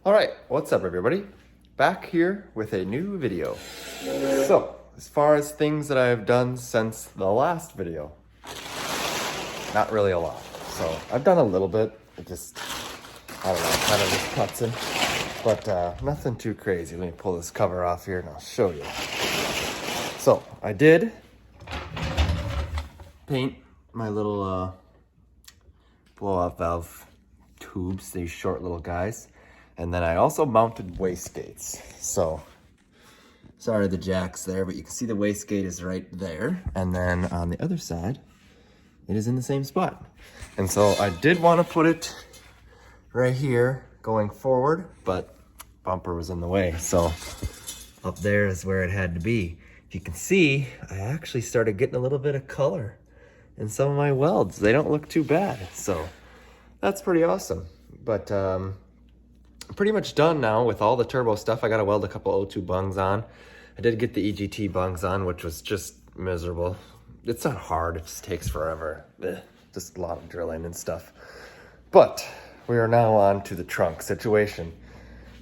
All right, what's up everybody? Back here with a new video. So, as far as things that I've done since the last video, not really a lot. So, I've done a little bit, it just, I don't know, kind of just cuts in, but nothing too crazy. Let me pull this cover off here and I'll show you. So, I did paint my little blow-off valve tubes, these short little guys. And then I also mounted wastegates. So, sorry the jack's there, but you can see the wastegate is right there. And then on the other side, it is in the same spot. And so I did want to put it right here going forward, but bumper was in the way. So up there is where it had to be. If you can see, I actually started getting a little bit of color in some of my welds. They don't look too bad. So that's pretty awesome. But pretty much done now with all the turbo stuff. I got to weld a couple O2 bungs on. I did get the EGT bungs on, which was just miserable. It's not hard, it just takes forever. Just a lot of drilling and stuff. But we are now on to the trunk situation.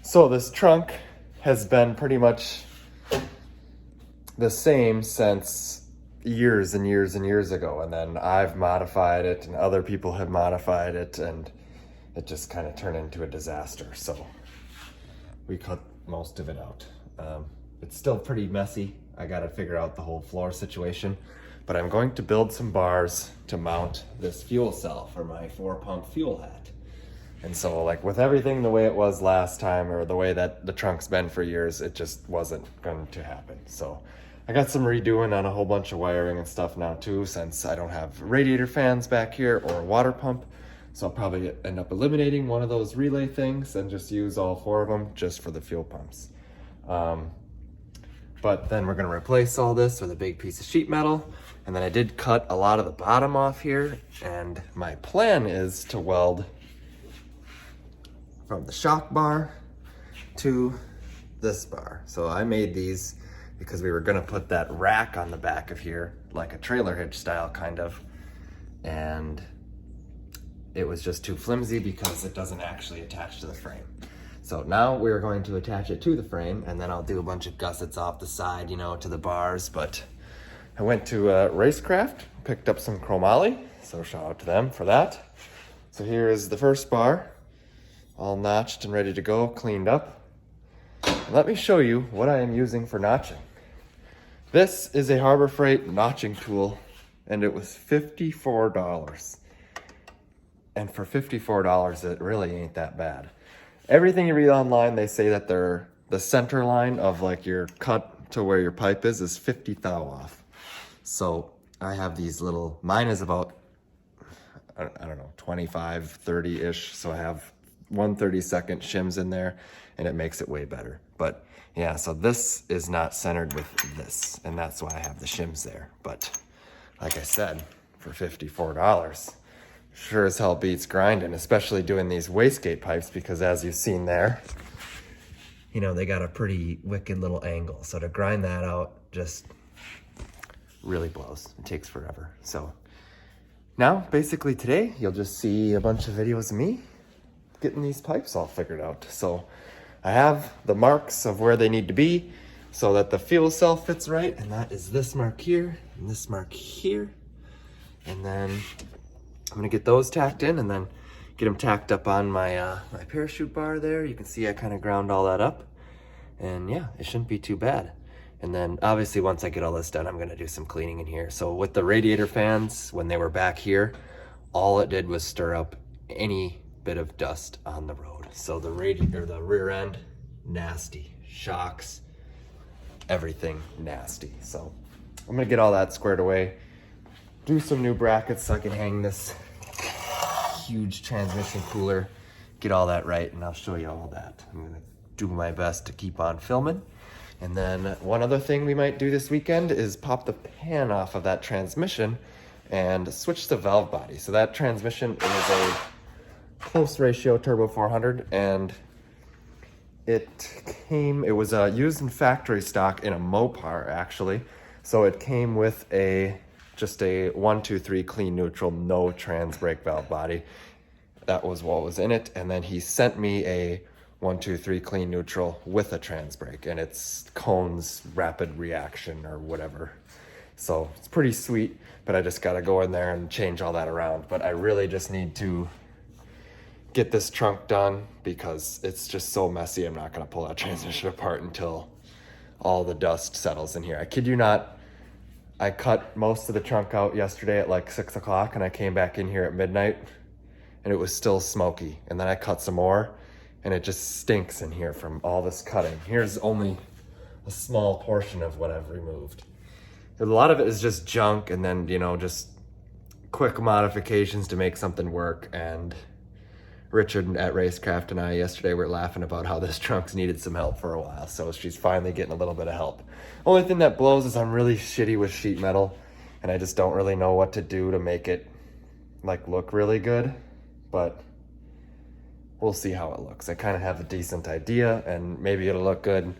So this trunk has been pretty much the same since years and years and years ago. And then I've modified it and other people have modified it, and it just kind of turned into a disaster. So we cut most of it out. It's still pretty messy. I got to figure out the whole floor situation, but I'm going to build some bars to mount this fuel cell for my 4-pump fuel hat. And so like with everything the way it was last time, or the way that the trunk's been for years, it just wasn't going to happen. So I got some redoing on a whole bunch of wiring and stuff now too, since I don't have radiator fans back here or a water pump. So I'll probably end up eliminating one of those relay things and just use all 4 of them just for the fuel pumps. But then we're gonna replace all this with a big piece of sheet metal. And then I did cut a lot of the bottom off here. And my plan is to weld from the shock bar to this bar. So I made these because we were gonna put that rack on the back of here, like a trailer hitch style kind of. And it was just too flimsy because it doesn't actually attach to the frame. So now we're going to attach it to the frame, and then I'll do a bunch of gussets off the side, you know, to the bars. But I went to Racecraft, picked up some chromoly, so shout out to them for that. So here is the first bar, all notched and ready to go, cleaned up. Let me show you what I am using for notching. This is a Harbor Freight notching tool, and it was $54. And for $54, it really ain't that bad. Everything you read online, they say that the center line of like your cut to where your pipe is 50 thou off. So I have these little, mine is about, I don't know, 25, 30-ish. So I have 1/32 shims in there, and it makes it way better. But yeah, so this is not centered with this, and that's why I have the shims there. But like I said, for $54, sure as hell beats grinding, especially doing these wastegate pipes, because as you've seen there, you know, they got a pretty wicked little angle. So to grind that out just really blows. It takes forever. So now basically today, you'll just see a bunch of videos of me getting these pipes all figured out. So I have the marks of where they need to be so that the fuel cell fits right. And that is this mark here and this mark here. And then I'm gonna get those tacked in and then get them tacked up on my my parachute bar there. You can see I kind of ground all that up, and yeah, it shouldn't be too bad. And then obviously once I get all this done, I'm gonna do some cleaning in here. So with the radiator fans, when they were back here, all it did was stir up any bit of dust on the road. So the radiator, the rear end, nasty. Shocks, everything nasty. So I'm gonna get all that squared away, do some new brackets so I can hang this huge transmission cooler, get all that right, and I'll show you all that. I'm gonna do my best to keep on filming. And then one other thing we might do this weekend is pop the pan off of that transmission and switch the valve body. So that transmission is a close ratio turbo 400, and it was used in factory stock in a Mopar actually. So it came with just a 1, 2, 3 clean neutral, no trans brake valve body. That was what was in it. And then he sent me a 1, 2, 3 clean neutral with a trans brake, and it's Cone's rapid reaction or whatever. So it's pretty sweet, but I just gotta go in there and change all that around. But I really just need to get this trunk done because it's just so messy. I'm not gonna pull that transmission apart until all the dust settles in here. I kid you not, I cut most of the trunk out yesterday at like 6 o'clock, and I came back in here at midnight and it was still smoky. And then I cut some more and it just stinks in here from all this cutting. Here's only a small portion of what I've removed. A lot of it is just junk, and then, you know, just quick modifications to make something work. And Richard at Racecraft and I yesterday were laughing about how this trunk's needed some help for a while, so she's finally getting a little bit of help. Only thing that blows is I'm really shitty with sheet metal, and I just don't really know what to do to make it like look really good, but we'll see how it looks. I kind of have a decent idea, and maybe it'll look good,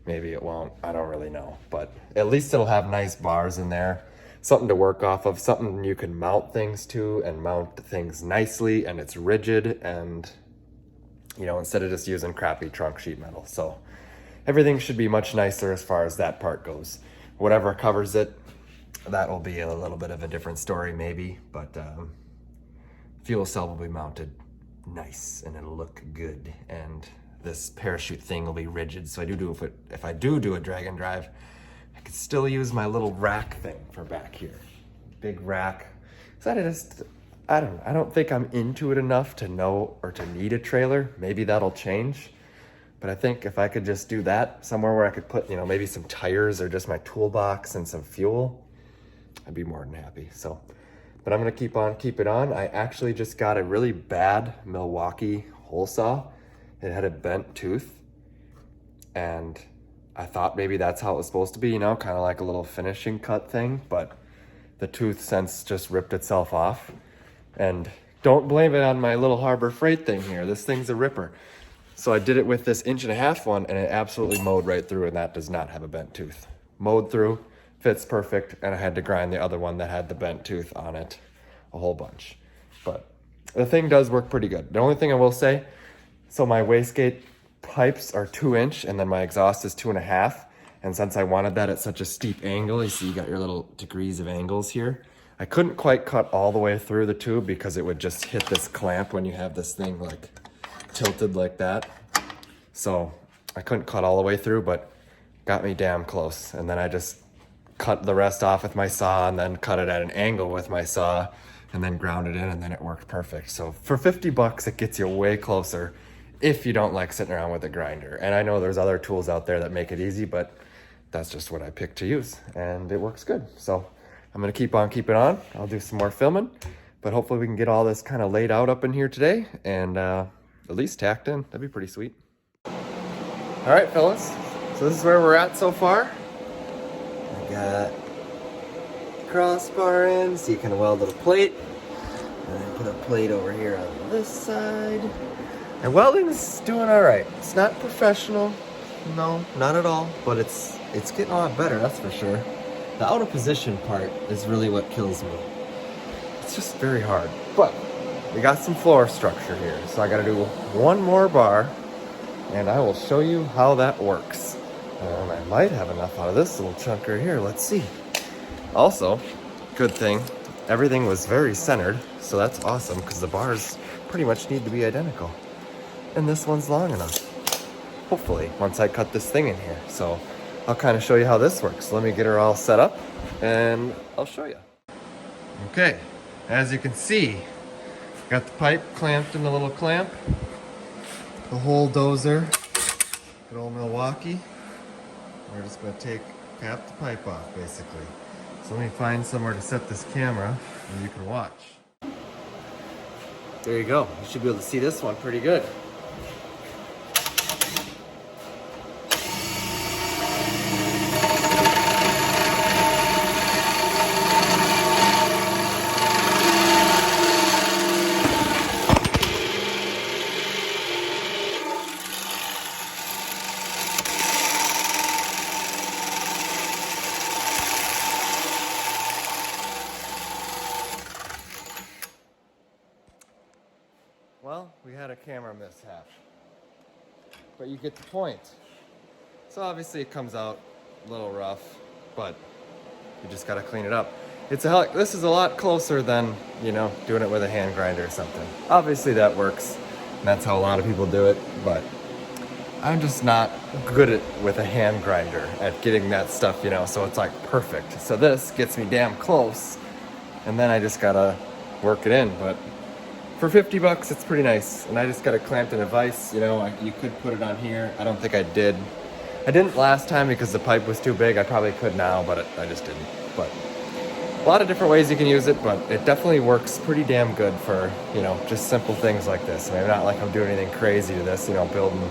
maybe it won't. I don't really know, but at least it'll have nice bars in there, something to work off of, something you can mount things to and mount things nicely, and it's rigid, and, you know, instead of just using crappy trunk sheet metal. So everything should be much nicer as far as that part goes. Whatever covers it, that will be a little bit of a different story maybe, but fuel cell will be mounted nice and it'll look good, and this parachute thing will be rigid, so if I do a drag and drive, I could still use my little rack thing for back here. Big rack. So I don't think I'm into it enough to know or to need a trailer. Maybe that'll change. But I think if I could just do that somewhere where I could put, you know, maybe some tires or just my toolbox and some fuel, I'd be more than happy. So, but I'm gonna keep it on. I actually just got a really bad Milwaukee hole saw. It had a bent tooth, and I thought maybe that's how it was supposed to be, you know, kind of like a little finishing cut thing, but the tooth since just ripped itself off. And don't blame it on my little Harbor Freight thing here. This thing's a ripper. So I did it with this 1.5-inch one, and it absolutely mowed right through, and that does not have a bent tooth. Mowed through, fits perfect, and I had to grind the other one that had the bent tooth on it a whole bunch. But the thing does work pretty good. The only thing I will say, so my wastegate pipes are 2-inch, and then my exhaust is 2.5. And since I wanted that at such a steep angle, you see you got your little degrees of angles here. I couldn't quite cut all the way through the tube because it would just hit this clamp when you have this thing like tilted like that. So I couldn't cut all the way through, but got me damn close. And then I just cut the rest off with my saw, and then cut it at an angle with my saw, and then ground it in, and then it worked perfect. So for 50 bucks, it gets you way closer if you don't like sitting around with a grinder. And I know there's other tools out there that make it easy, but that's just what I picked to use, and it works good. So I'm gonna keep it on. I'll do some more filming, but hopefully we can get all this kind of laid out up in here today, and at least tacked in. That'd be pretty sweet. All right, fellas. So this is where we're at so far. I got crossbar in, so you can weld a plate, and then put a plate over here on this side. And welding's doing all right. It's not professional, no, not at all, but it's getting a lot better, that's for sure. The out of position part is really what kills me. It's just very hard, but we got some floor structure here, so I gotta do one more bar, and I will show you how that works. And I might have enough out of this little chunker here, let's see. Also, good thing, everything was very centered, so that's awesome, because the bars pretty much need to be identical. And this one's long enough, hopefully, once I cut this thing in here. So I'll kind of show you how this works. Let me get her all set up, and I'll show you. Okay, as you can see, got the pipe clamped in the little clamp, the whole dozer, good old Milwaukee. We're just gonna cap the pipe off, basically. So let me find somewhere to set this camera, and you can watch. There you go. You should be able to see this one pretty good. Well, we had a camera mishap. but you get the point. So obviously it comes out a little rough, but you just gotta clean it up. This is a lot closer than, you know, doing it with a hand grinder or something. Obviously that works, and that's how a lot of people do it, but I'm just not good with a hand grinder at getting that stuff, you know, so it's like perfect. So this gets me damn close, and then I just gotta work it in. But for 50 bucks, it's pretty nice. And I just got it clamped in a vise, you know, you could put it on here. I don't think I did. I didn't last time because the pipe was too big. I probably could now, but I just didn't. But a lot of different ways you can use it, but it definitely works pretty damn good for, you know, just simple things like this. I mean, not like I'm doing anything crazy to this, you know, building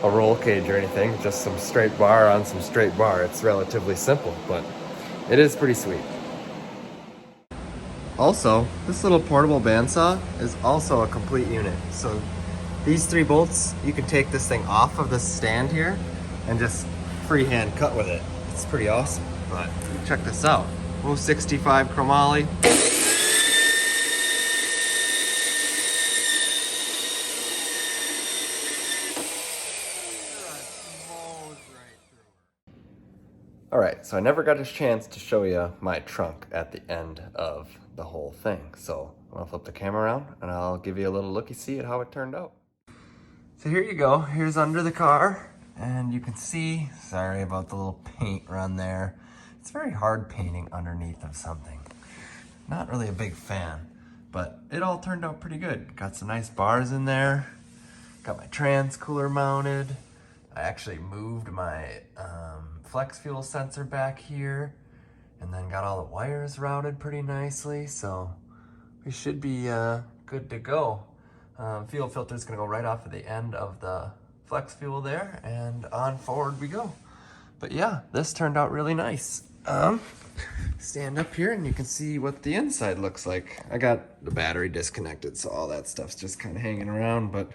a roll cage or anything, just some straight bar on some straight bar. It's relatively simple, but it is pretty sweet. Also, this little portable bandsaw is also a complete unit. So these 3 bolts, you can take this thing off of the stand here and just freehand cut with it. It's pretty awesome, but check this out. 065 chromoly. All right, so I never got a chance to show you my trunk at the end of the whole thing. So I'm gonna flip the camera around and I'll give you a little looky-see at how it turned out. So here you go, here's under the car, and you can see, sorry about the little paint run there. It's very hard painting underneath of something. Not really a big fan, but it all turned out pretty good. Got some nice bars in there, got my trans cooler mounted. I actually moved my flex fuel sensor back here, and then got all the wires routed pretty nicely, so we should be good to go. Fuel filter is gonna go right off of the end of the flex fuel there, and on forward we go. But yeah, this turned out really nice. Stand up here and you can see what the inside looks like. I got the battery disconnected, so all that stuff's just kind of hanging around, but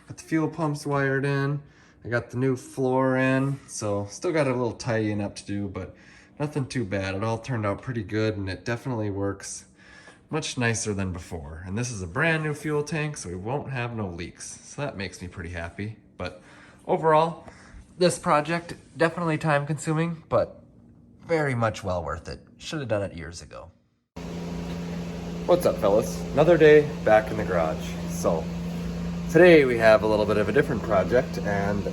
got the fuel pumps wired in. I got the new floor in, so still got a little tidying up to do, but nothing too bad. It all turned out pretty good, and it definitely works much nicer than before. And this is a brand new fuel tank, so we won't have no leaks. So that makes me pretty happy. But overall, this project, definitely time consuming, but very much well worth it. Should have done it years ago. What's up, fellas? Another day back in the garage. So today we have a little bit of a different project, and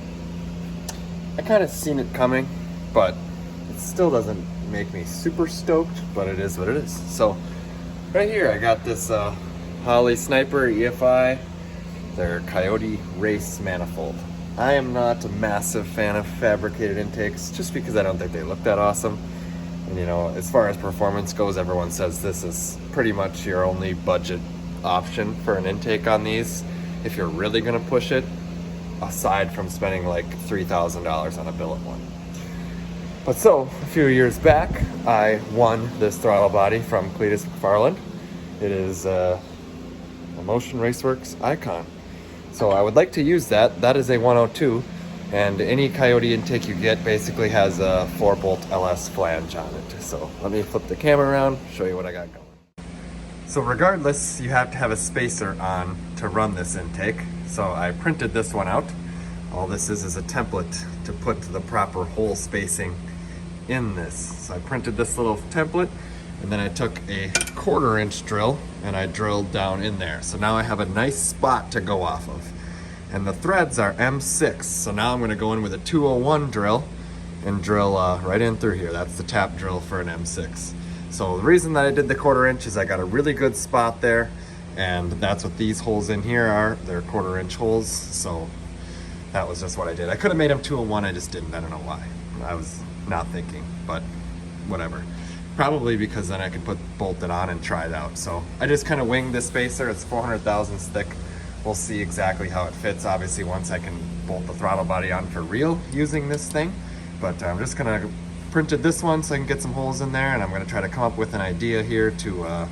I kind of seen it coming, but it still doesn't make me super stoked, but it is what it is. So right here I got this Holley Sniper EFI, their Coyote race manifold. I am not a massive fan of fabricated intakes just because I don't think they look that awesome. And you know, as far as performance goes, everyone says this is pretty much your only budget option for an intake on these if you're really gonna push it, aside from spending like $3,000 on a billet one. But so, a few years back, I won this throttle body from Cletus McFarland. It is a Motion Raceworks Icon. So I would like to use that. That is a 102, and any Coyote intake you get basically has a 4-bolt LS flange on it. So let me flip the camera around, show you what I got going. So regardless, you have to have a spacer on to run this intake. So I printed this one out. All this is a template to put the proper hole spacing in this. So I printed this little template, and then I took a 1/4 inch drill and I drilled down in there. So now I have a nice spot to go off of. And the threads are M6. So now I'm gonna go in with a 201 drill and drill right in through here. That's the tap drill for an M6. So the reason that I did the 1/4 inch is I got a really good spot there, and that's what these holes in here are. They're 1/4 inch holes. So that was just what I did. I could have made them 201, I just didn't. I don't know why. I was not thinking, but whatever. Probably because then I could bolt it on and try it out. So I just kind of winged this spacer. It's 400 thousandths thick. We'll see exactly how it fits, obviously, once I can bolt the throttle body on for real using this thing. But I'm just gonna printed this one so I can get some holes in there, and I'm gonna try to come up with an idea here to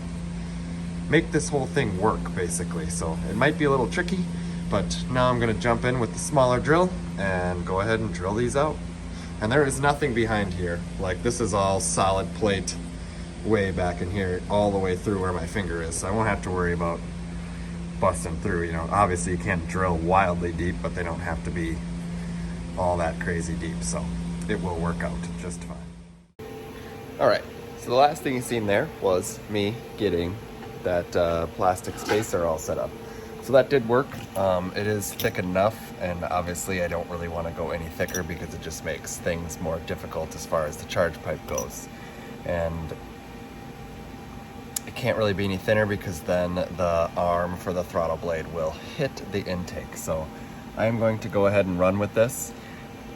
make this whole thing work, basically. So it might be a little tricky, but now I'm gonna jump in with the smaller drill and go ahead and drill these out. And there is nothing behind here. Like, this is all solid plate way back in here, all the way through where my finger is. So I won't have to worry about busting through. You know, obviously you can't drill wildly deep, but they don't have to be all that crazy deep, so it will work out just fine. All right, so the last thing you seen there was me getting that plastic spacer all set up. So that did work. It is thick enough, and obviously I don't really want to go any thicker because it just makes things more difficult as far as the charge pipe goes. And it can't really be any thinner because then the arm for the throttle blade will hit the intake. So I am going to go ahead and run with this.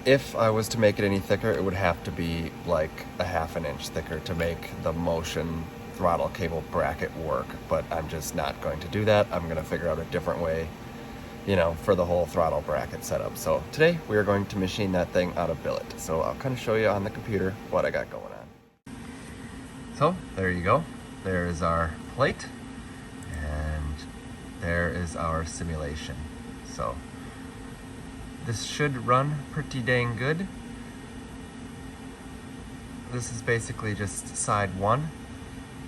If I was to make it any thicker, it would have to be like a 1/2 inch thicker to make the motion throttle cable bracket work, but I'm just not going to do that. I'm going to figure out a different way, you know, for the whole throttle bracket setup. So today we are going to machine that thing out of billet. So I'll kind of show you on the computer what I got going on. So there you go. There is our plate, and there is our simulation. So this should run pretty dang good. This is basically just side 1.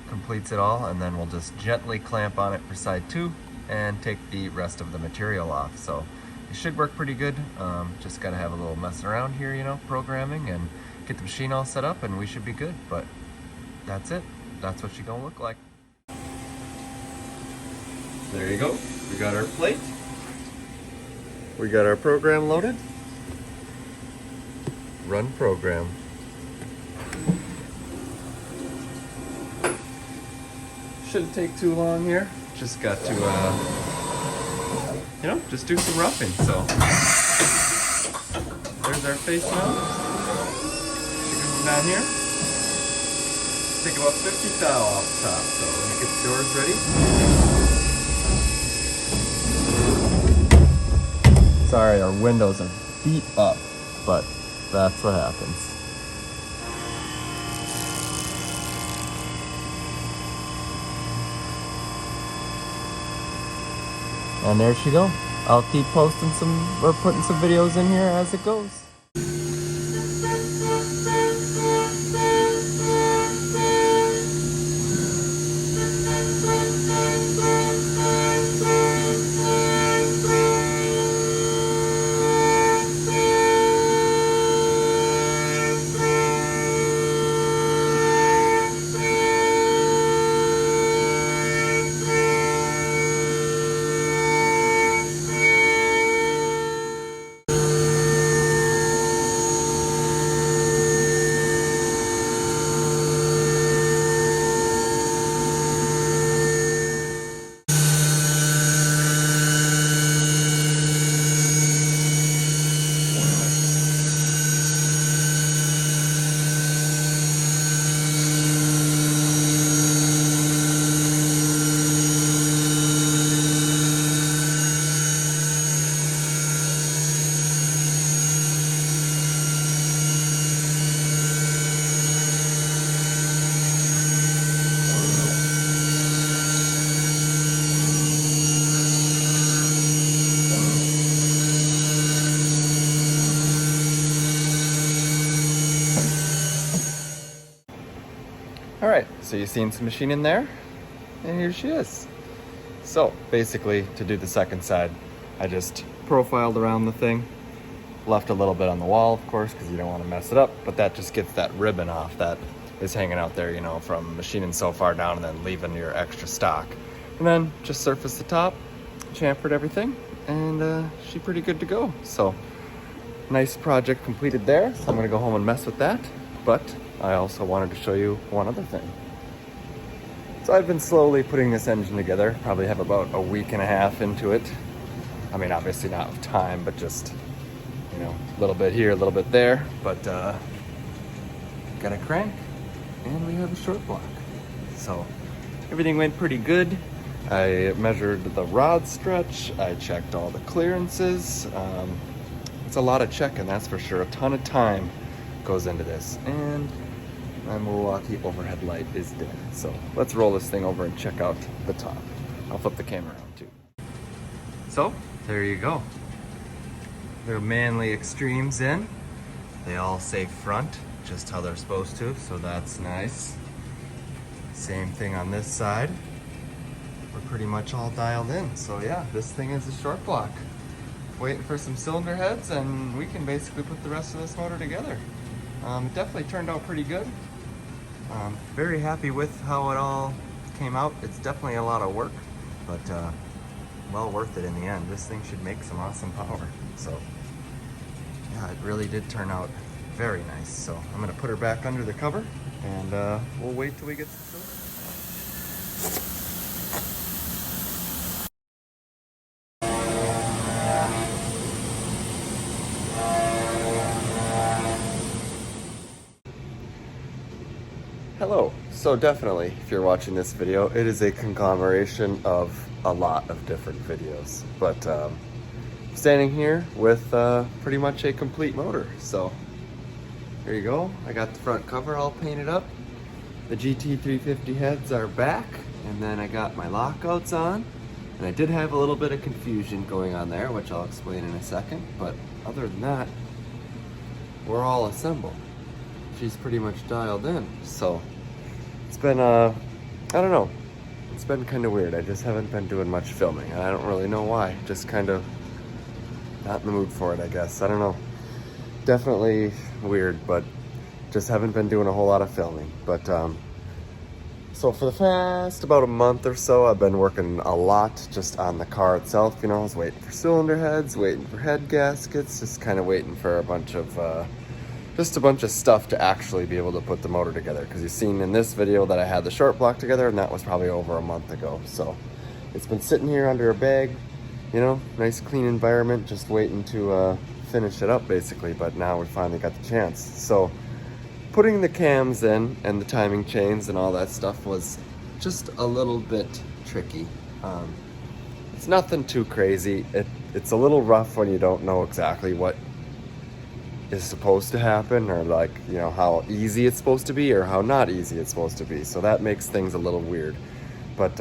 Completes it all, and then we'll just gently clamp on it for side 2 and take the rest of the material off. So it should work pretty good. Just gotta have a little messing around here, you know, programming, and get the machine all set up, and we should be good. But that's it. That's what she's gonna look like. There you go. We got our plate. We got our program loaded. Run program. Shouldn't take too long here. Just got to, you know, just do some roughing. So there's our face mount. She can move down here. Take about 50 thou off the top. So let me get the doors ready. Sorry, our windows are beat up, but that's what happens. And there she go. I'll keep posting or putting some videos in here as it goes. All right, so you've seen some machining there, and here she is. So basically, to do the second side, I just profiled around the thing, left a little bit on the wall, of course, because you don't want to mess it up, but that just gets that ribbon off that is hanging out there, you know, from machining so far down and then leaving your extra stock. And then just surface the top, chamfered everything, and she's pretty good to go. So nice project completed there. So I'm gonna go home and mess with that, but I also wanted to show you one other thing. So I've been slowly putting this engine together, probably have about a week and a half into it. I mean, obviously not of time, but just, you know, a little bit here, a little bit there, but got a crank and we have a short block. So everything went pretty good. I measured the rod stretch, I checked all the clearances. It's a lot of checking, that's for sure. A ton of time goes into this, and my Milwaukee overhead light is dead. So let's roll this thing over and check out the top. I'll flip the camera around too. So there you go. Their manly extremes in. They all say front, just how they're supposed to, so that's nice. Same thing on this side. We're pretty much all dialed in. So yeah, this thing is a short block. waiting for some cylinder heads, and we can basically put the rest of this motor together. It definitely turned out pretty good. Very happy with how it all came out. It's definitely a lot of work, but well worth it in the end. This thing should make some awesome power. So yeah, it really did turn out very nice. So I'm gonna put her back under the cover, and we'll wait till we get some cylinder. Hello. So definitely, if you're watching this video, it is a conglomeration of a lot of different videos. But standing here with pretty much a complete motor. So there you go. I got the front cover all painted up. The GT350 heads are back, and then I got my lockouts on. And I did have a little bit of confusion going on there, which I'll explain in a second. But other than that, we're all assembled. She's pretty much dialed in. So it's been, I don't know. It's been kind of weird. I just haven't been doing much filming, and I don't really know why. Just kind of not in the mood for it, I guess. I don't know. Definitely weird, but just haven't been doing a whole lot of filming. But so for the past about a month or so, I've been working a lot just on the car itself. You know, I was waiting for cylinder heads, waiting for head gaskets, just kind of waiting for a bunch of stuff to actually be able to put the motor together. Because you've seen in this video that I had the short block together, and that was probably over a month ago. So it's been sitting here under a bag, you know, nice clean environment, just waiting to finish it up basically. But now we finally got the chance. So putting the cams in and the timing chains and all that stuff was just a little bit tricky. It's nothing too crazy. It's a little rough when you don't know exactly what is supposed to happen, or like, you know, how easy it's supposed to be or how not easy it's supposed to be. So that makes things a little weird. But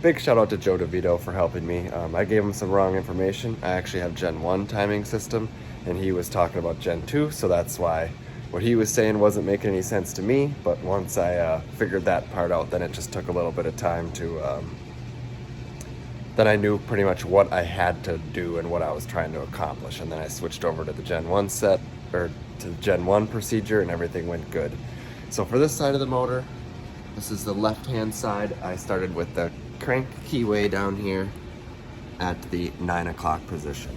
big shout out to Joe DeVito for helping me. I gave him some wrong information. I actually have Gen 1 timing system, and he was talking about Gen 2, so that's why what he was saying wasn't making any sense to me. But once I figured that part out, then it just took a little bit of time to then I knew pretty much what I had to do and what I was trying to accomplish. And then I switched over to the Gen 1 set, or to the Gen 1 procedure, and everything went good. So for this side of the motor, this is the left-hand side. I started with the crank keyway down here at the 9 o'clock position.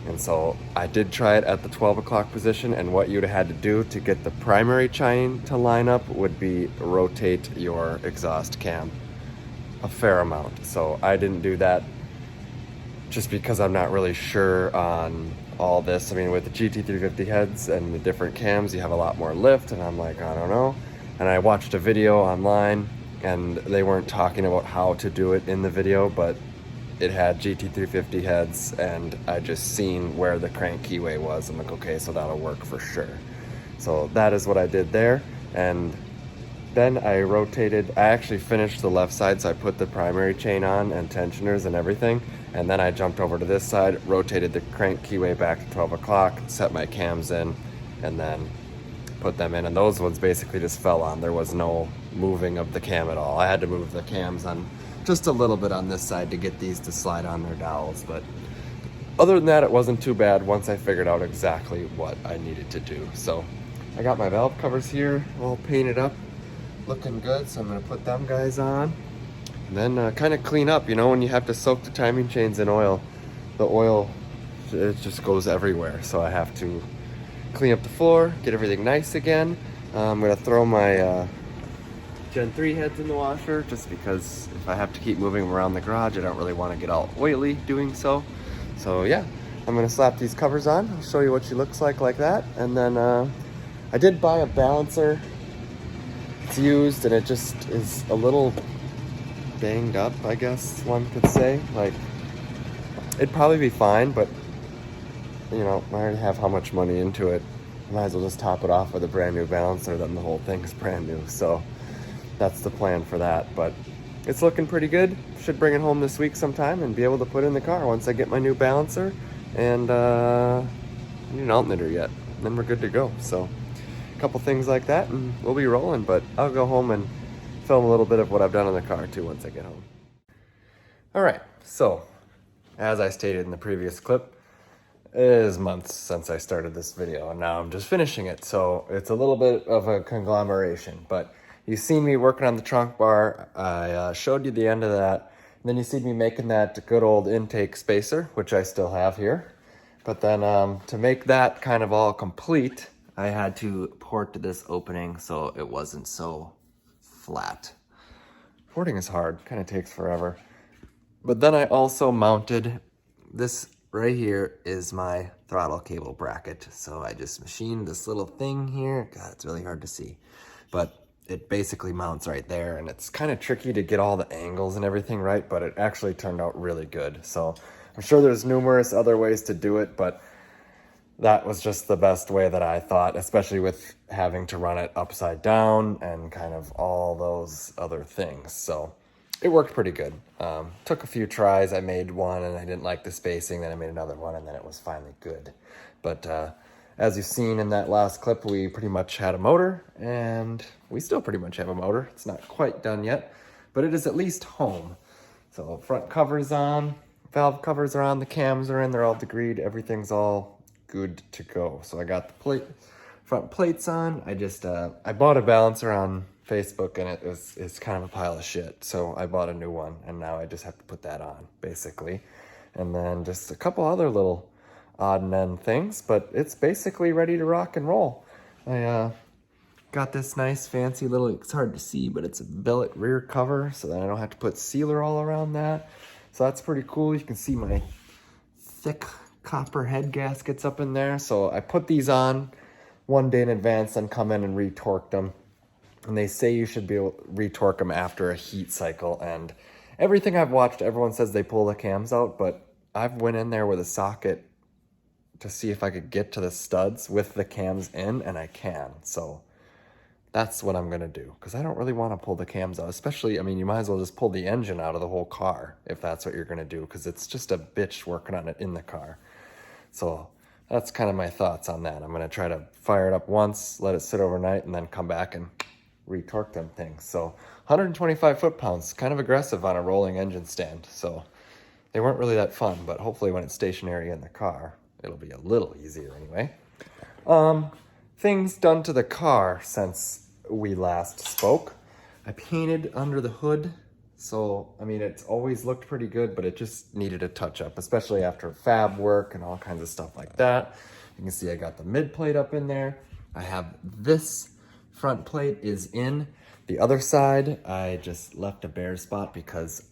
And so I did try it at the 12 o'clock position, and what you'd have had to do to get the primary chain to line up would be rotate your exhaust cam a fair amount. So I didn't do that just because I'm not really sure on all this. I mean, with the GT350 heads and the different cams, you have a lot more lift, and I'm like, I don't know. And I watched a video online, and they weren't talking about how to do it in the video, but it had GT350 heads, and I just seen where the crank keyway was. I'm like, okay, so that'll work for sure. So that is what I did there. And then I rotated, I actually finished the left side, so I put the primary chain on and tensioners and everything, and then I jumped over to this side, rotated the crank keyway back to 12 o'clock, set my cams in, and then put them in, and those ones basically just fell on. There was no moving of the cam at all. I had to move the cams on just a little bit on this side to get these to slide on their dowels, but other than that, it wasn't too bad once I figured out exactly what I needed to do. So I got my valve covers here all painted up, looking good, so I'm going to put them guys on, and then kind of clean up. You know, when you have to soak the timing chains in oil, the oil, it just goes everywhere, so I have to clean up the floor, get everything nice again. I'm going to throw my Gen 3 heads in the washer, just because if I have to keep moving them around the garage, I don't really want to get all oily doing so. So yeah, I'm going to slap these covers on. I'll show you what she looks like that. And then I did buy a balancer. It's used, and it just is a little banged up, I guess one could say. Like, it'd probably be fine, but you know, I already have how much money into it. Might as well just top it off with a brand new balancer, then the whole thing's brand new. So that's the plan for that. But it's looking pretty good. Should bring it home this week sometime and be able to put it in the car once I get my new balancer and need an alternator yet. Then we're good to go. So a couple things like that, and we'll be rolling. But I'll go home and film a little bit of what I've done on the car too once I get home. All right, so as I stated in the previous clip, It is months since I started this video, and now I'm just finishing it, so it's a little bit of a conglomeration. But you've seen me working on the trunk bar. I showed you the end of that. And then you see me making that good old intake spacer, which I still have here. But then to make that kind of all complete, I had to port this opening so it wasn't so flat. Porting is hard, kind of takes forever. But then I also mounted this right here is my throttle cable bracket. So I just machined this little thing here. God, it's really hard to see. But it basically mounts right there, and it's kind of tricky to get all the angles and everything right, but it actually turned out really good. So I'm sure there's numerous other ways to do it, but that was just the best way that I thought, especially with having to run it upside down and kind of all those other things. So it worked pretty good. Took a few tries. I made one and I didn't like the spacing. Then I made another one and then it was finally good. But as you've seen in that last clip, we pretty much had a motor, and we still pretty much have a motor. It's not quite done yet, but it is at least home. So front cover's on, valve covers are on, the cams are in, they're all degreed, everything's all good to go. So I got the front plates on. I bought a balancer on Facebook, and it's kind of a pile of shit. So I bought a new one, and now I just have to put that on, basically. And then just a couple other little odd and end things, but it's basically ready to rock and roll. I got this nice fancy little, it's hard to see, but it's a billet rear cover, so then I don't have to put sealer all around that. So that's pretty cool. You can see my thick copper head gaskets up in there. So I put these on one day in advance, then come in and retorque them. And they say you should be able to retorque them after a heat cycle. And everything I've watched, everyone says they pull the cams out, but I've went in there with a socket to see if I could get to the studs with the cams in, and I can. So that's what I'm gonna do, because I don't really want to pull the cams out, especially, I mean, you might as well just pull the engine out of the whole car if that's what you're gonna do, because it's just a bitch working on it in the car. So that's kind of my thoughts on that. I'm gonna try to fire it up once, let it sit overnight, and then come back and retorque them things. So 125 foot-pounds, kind of aggressive on a rolling engine stand. So they weren't really that fun, but hopefully when it's stationary in the car, it'll be a little easier anyway. Things done to the car since we last spoke. I painted under the hood. So, I mean, it's always looked pretty good, but it just needed a touch up, especially after fab work and all kinds of stuff like that. You can see I got the mid plate up in there. I have this front plate is in. The other side, I just left a bare spot because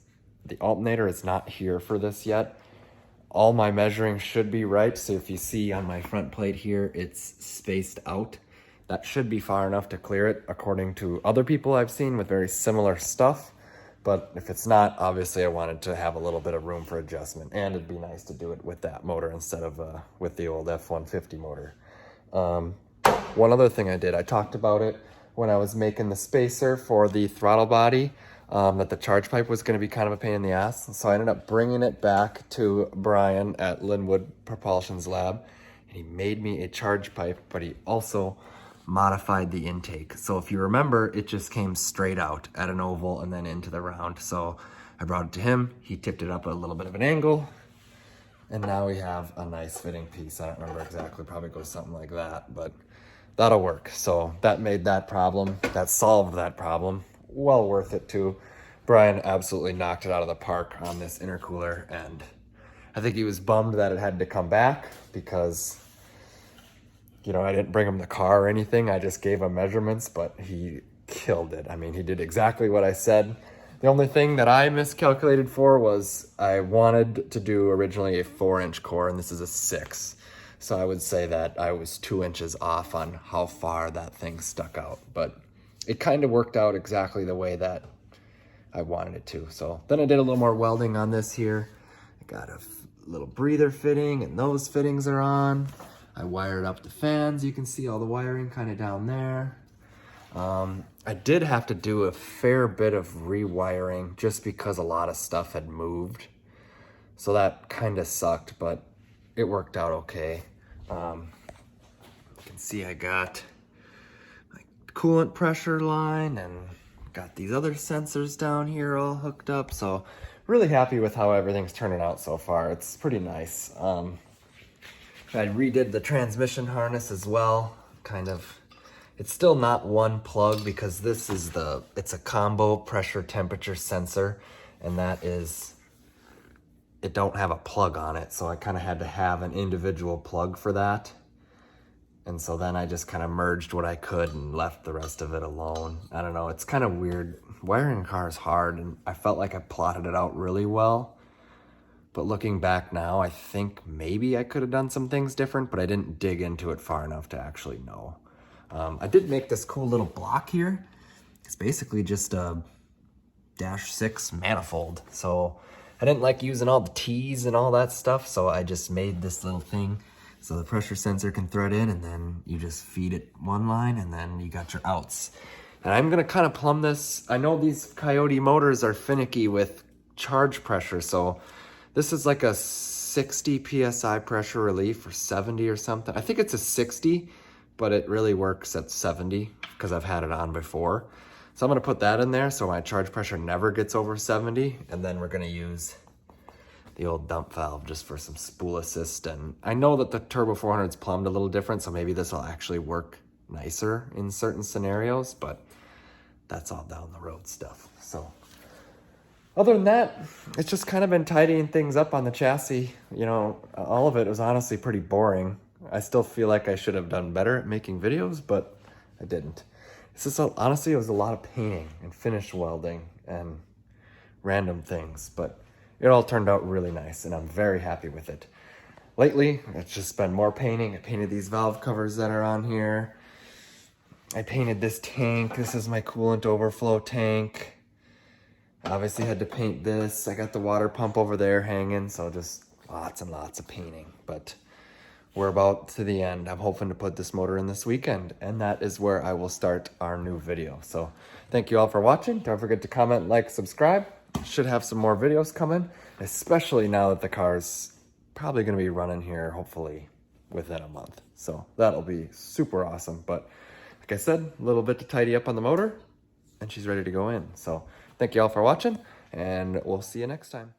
the alternator is not here for this yet. All my measuring should be right. So if you see on my front plate here, it's spaced out. That should be far enough to clear it according to other people I've seen with very similar stuff. But if it's not, obviously I wanted to have a little bit of room for adjustment, and it'd be nice to do it with that motor instead of with the old F-150 motor. One other thing I did, I talked about it when I was making the spacer for the throttle body, that the charge pipe was going to be kind of a pain in the ass. So I ended up bringing it back to Brian at Linwood Propulsion's lab, and he made me a charge pipe, but he also modified the intake. So if you remember, it just came straight out at an oval and then into the round. So I brought it to him, he tipped it up at a little bit of an angle, and now we have a nice fitting piece. I don't remember exactly, probably goes something like that, but that'll work. So that made that problem, that solved that problem. Well worth it too. Brian absolutely knocked it out of the park on this intercooler, and I think he was bummed that it had to come back because, you know, I didn't bring him the car or anything. I just gave him measurements, but he killed it. I mean, he did exactly what I said. The only thing that I miscalculated for was I wanted to do originally a 4-inch core, and this is a 6. So I would say that I was 2 inches off on how far that thing stuck out, but it kind of worked out exactly the way that I wanted it to. So then I did a little more welding on this here. I got a little breather fitting, and those fittings are on. I wired up the fans. You can see all the wiring kind of down there. I did have to do a fair bit of rewiring just because a lot of stuff had moved. So that kind of sucked, but it worked out okay. You can see I got my coolant pressure line and got these other sensors down here all hooked up. So really happy with how everything's turning out so far. It's pretty nice. I redid the transmission harness as well, kind of. It's still not one plug because this is it's a combo pressure temperature sensor, and it don't have a plug on it, so I kind of had to have an individual plug for that. And so then I just kind of merged what I could and left the rest of it alone. I don't know, it's kind of weird. Wiring a car is hard, and I felt like I plotted it out really well. But looking back now, I think maybe I could have done some things different, but I didn't dig into it far enough to actually know. I did make this cool little block here. It's basically just a -6 manifold. So I didn't like using all the T's and all that stuff, so I just made this little thing so the pressure sensor can thread in, and then you just feed it one line, and then you got your outs. And I'm gonna kind of plumb this. I know these Coyote motors are finicky with charge pressure, so this is like a 60 PSI pressure relief, or 70 or something. I think it's a 60, but it really works at 70 because I've had it on before. So I'm gonna put that in there so my charge pressure never gets over 70, and then we're gonna use the old dump valve just for some spool assist. And I know that the Turbo 400's plumbed a little different, so maybe this will actually work nicer in certain scenarios, but that's all down the road stuff. So other than that, it's just kind of been tidying things up on the chassis. You know, all of it was honestly pretty boring. I still feel like I should have done better at making videos, but I didn't. It's just, honestly, it was a lot of painting and finish welding and random things, but it all turned out really nice, and I'm very happy with it. Lately, it's just been more painting. I painted these valve covers that are on here. I painted this tank. This is my coolant overflow tank. Obviously had to paint this. I got the water pump over there hanging, so just lots and lots of painting. But we're about to the end. I'm hoping to put this motor in this weekend, and that is where I will start our new video. So thank you all for watching. Don't forget to comment, like, subscribe. Should have some more videos coming, especially now that the car's probably going to be running here, hopefully within a month. So that'll be super awesome. But like I said, a little bit to tidy up on the motor, and she's ready to go in. So thank you all for watching, and we'll see you next time.